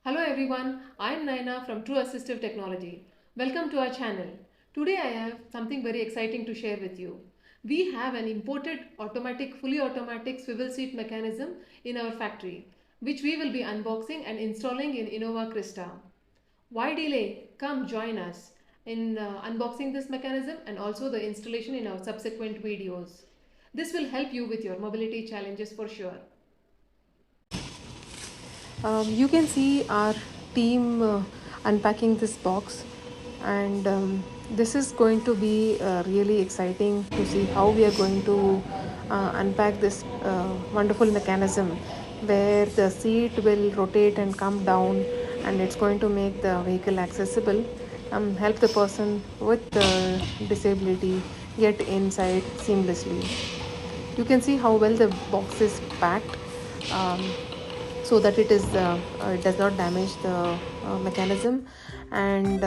Hello everyone, I am Naina from Assistive Technology. Welcome to our channel. Today I have something very exciting to share with you. We have an imported fully automatic swivel seat mechanism in our factory, which we will be unboxing and installing in Innova Krista. Why delay? Come join us in unboxing this mechanism and also the installation in our subsequent videos. This will help you with your mobility challenges for sure. You can see our team unpacking this box, and this is going to be really exciting to see how we are going to unpack this wonderful mechanism where the seat will rotate and come down, and it's going to make the vehicle accessible, help the person with the disability get inside seamlessly. You can see how well the box is packed, so that it does not damage the mechanism, and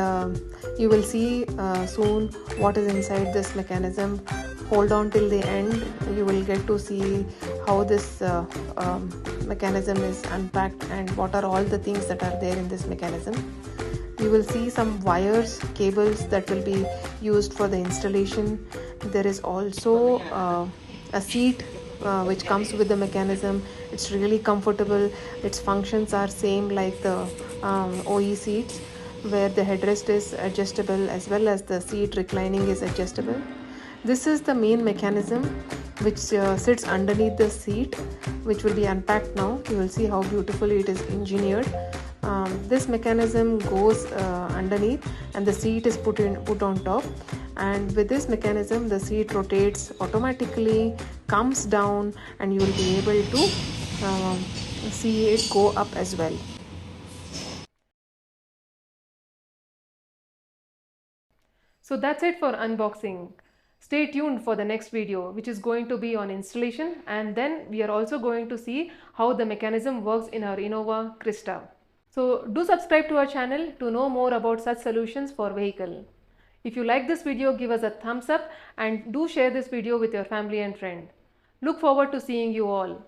you will see soon what is inside this mechanism. Hold on till the end, you will get to see how this mechanism is unpacked and what are all the things that are there in this mechanism. You will see some wires, cables that will be used for the installation. There is also a seat which comes with the mechanism. It's really comfortable. Its functions are same like the OE seats, where the headrest is adjustable as well as the seat reclining is adjustable. This is the main mechanism which sits underneath the seat, which will be unpacked now. You will see how beautifully it is engineered. This mechanism goes underneath and the seat is put on top, and with this mechanism the seat rotates automatically, comes down, and you will be able to see it go up as well. So that's it for unboxing. Stay tuned for the next video, which is going to be on installation, and then we are also going to see how the mechanism works in our Innova Krista. So do subscribe to our channel to know more about such solutions for vehicle. If you like this video, give us a thumbs up and do share this video with your family and friend. Look forward to seeing you all.